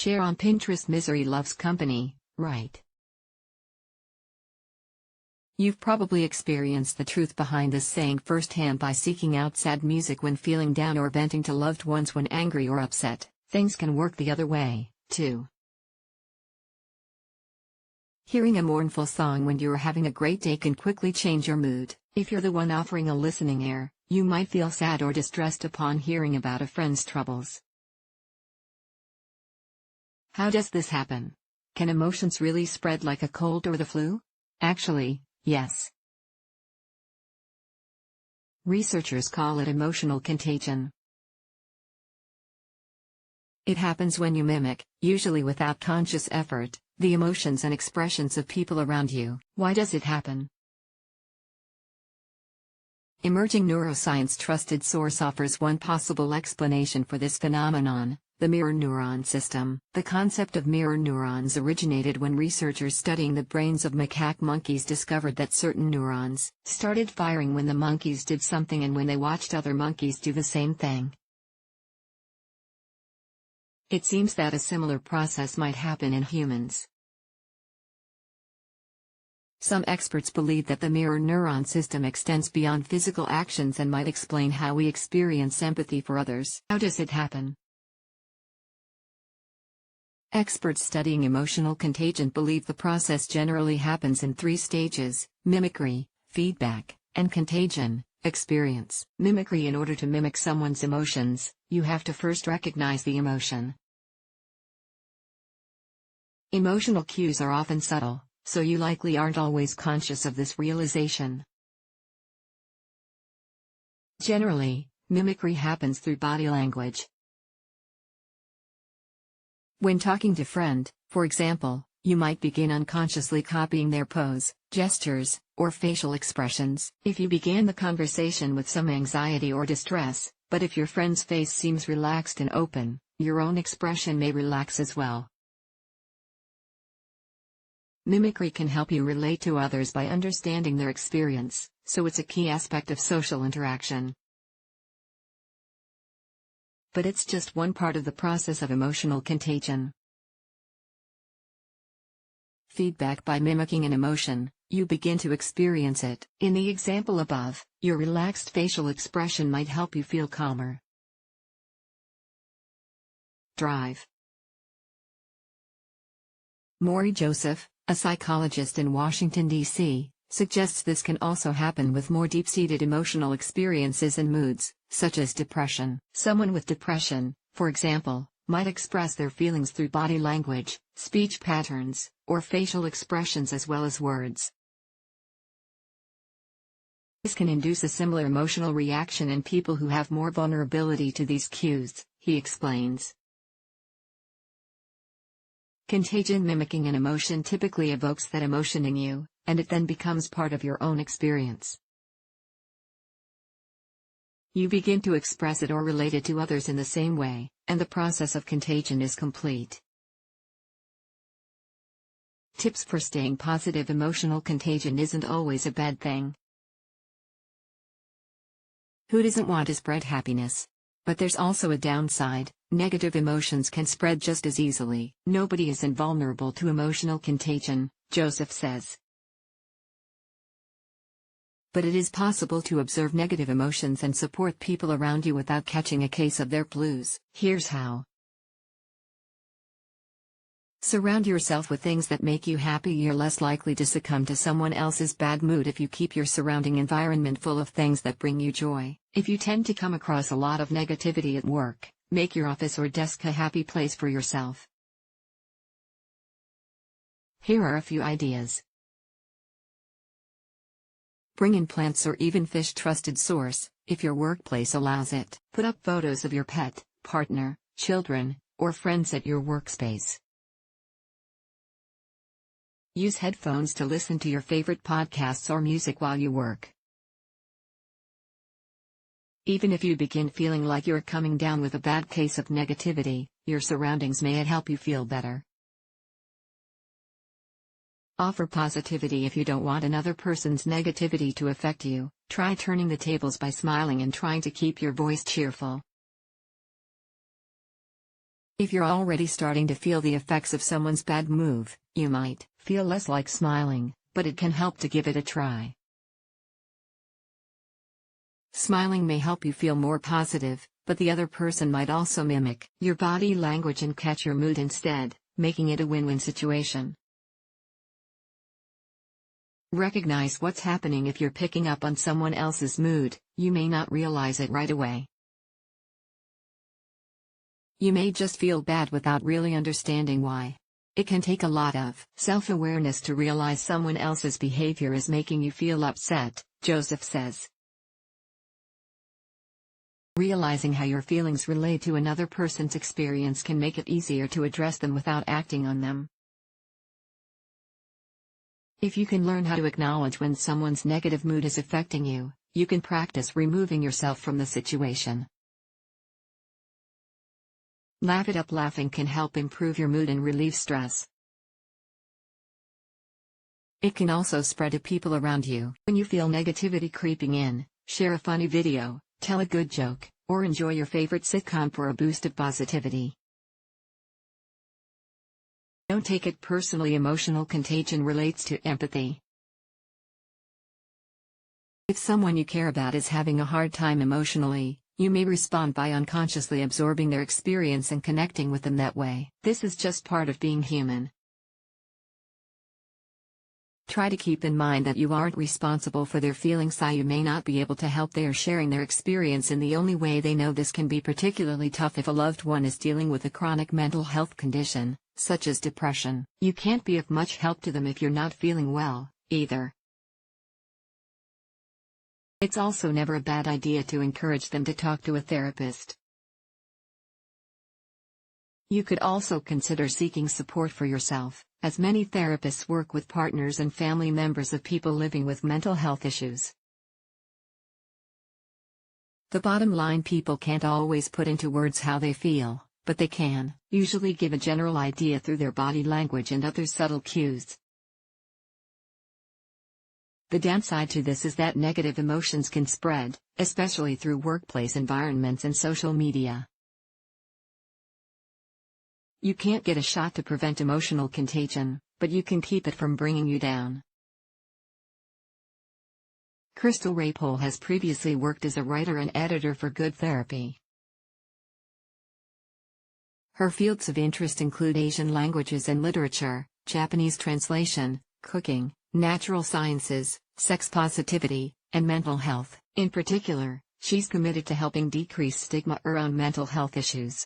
Share on Pinterest. Misery loves company, right? You've probably experienced the truth behind this saying firsthand by seeking out sad music when feeling down or venting to loved ones when angry or upset. Things can work the other way, too. Hearing a mournful song when you're having a great day can quickly change your mood. If you're the one offering a listening ear, you might feel sad or distressed upon hearing about a friend's troubles. How does this happen? Can emotions really spread like a cold or the flu? Actually, yes. Researchers call it emotional contagion. It happens when you mimic, usually without conscious effort, the emotions and expressions of people around you. Why does it happen? Emerging neuroscience trusted source offers one possible explanation for this phenomenon: the mirror neuron system. The concept of mirror neurons originated when researchers studying the brains of macaque monkeys discovered that certain neurons started firing when the monkeys did something and when they watched other monkeys do the same thing. It seems that a similar process might happen in humans. Some experts believe that the mirror neuron system extends beyond physical actions and might explain how we experience empathy for others. How does it happen? Experts studying emotional contagion believe the process generally happens in 3 stages: mimicry, feedback, and contagion, experience. Mimicry: in order to mimic someone's emotions, you have to first recognize the emotion. Emotional cues are often subtle, so you likely aren't always conscious of this realization. Generally, mimicry happens through body language. When talking to a friend, for example, you might begin unconsciously copying their pose, gestures, or facial expressions. If you began the conversation with some anxiety or distress, but if your friend's face seems relaxed and open, your own expression may relax as well. Mimicry can help you relate to others by understanding their experience, so it's a key aspect of social interaction. But it's just one part of the process of emotional contagion. Feedback: by mimicking an emotion, you begin to experience it. In the example above, your relaxed facial expression might help you feel calmer. Drive. Maury Joseph, a psychologist in Washington, D.C., suggests this can also happen with more deep-seated emotional experiences and moods, such as depression. Someone with depression, for example, might express their feelings through body language, speech patterns, or facial expressions as well as words. This can induce a similar emotional reaction in people who have more vulnerability to these cues, he explains. Contagion: mimicking an emotion typically evokes that emotion in you, and it then becomes part of your own experience. You begin to express it or relate it to others in the same way, and the process of contagion is complete. Tips for staying positive: emotional contagion isn't always a bad thing. Who doesn't want to spread happiness? But there's also a downside: negative emotions can spread just as easily. Nobody is invulnerable to emotional contagion, Joseph says. But it is possible to observe negative emotions and support people around you without catching a case of their blues. Here's how. Surround yourself with things that make you happy. You're less likely to succumb to someone else's bad mood if you keep your surrounding environment full of things that bring you joy. If you tend to come across a lot of negativity at work, make your office or desk a happy place for yourself. Here are a few ideas. Bring in plants or even fish. Trusted source, if your workplace allows it. Put up photos of your pet, partner, children, or friends at your workspace. Use headphones to listen to your favorite podcasts or music while you work. Even if you begin feeling like you're coming down with a bad case of negativity, your surroundings may help you feel better. Offer positivity. If you don't want another person's negativity to affect you, try turning the tables by smiling and trying to keep your voice cheerful. If you're already starting to feel the effects of someone's bad move, you might feel less like smiling, but it can help to give it a try. Smiling may help you feel more positive, but the other person might also mimic your body language and catch your mood instead, making it a win-win situation. Recognize what's happening. If you're picking up on someone else's mood, you may not realize it right away. You may just feel bad without really understanding why. It can take a lot of self-awareness to realize someone else's behavior is making you feel upset, Joseph says. Realizing how your feelings relate to another person's experience can make it easier to address them without acting on them. If you can learn how to acknowledge when someone's negative mood is affecting you, you can practice removing yourself from the situation. Laugh it up. Laughing can help improve your mood and relieve stress. It can also spread to people around you. When you feel negativity creeping in, share a funny video, tell a good joke, or enjoy your favorite sitcom for a boost of positivity. Don't take it personally. Emotional contagion relates to empathy. If someone you care about is having a hard time emotionally, you may respond by unconsciously absorbing their experience and connecting with them that way. This is just part of being human. Try to keep in mind that you aren't responsible for their feelings, so you may not be able to help. They are sharing their experience in the only way they know. This can be particularly tough if a loved one is dealing with a chronic mental health condition, such as depression. You can't be of much help to them if you're not feeling well, either. It's also never a bad idea to encourage them to talk to a therapist. You could also consider seeking support for yourself, as many therapists work with partners and family members of people living with mental health issues. The bottom line: people can't always put into words how they feel, but they can usually give a general idea through their body language and other subtle cues. The downside to this is that negative emotions can spread, especially through workplace environments and social media. You can't get a shot to prevent emotional contagion, but you can keep it from bringing you down. Crystal Rapole has previously worked as a writer and editor for Good Therapy. Her fields of interest include Asian languages and literature, Japanese translation, cooking, natural sciences, sex positivity, and mental health. In particular, she's committed to helping decrease stigma around mental health issues.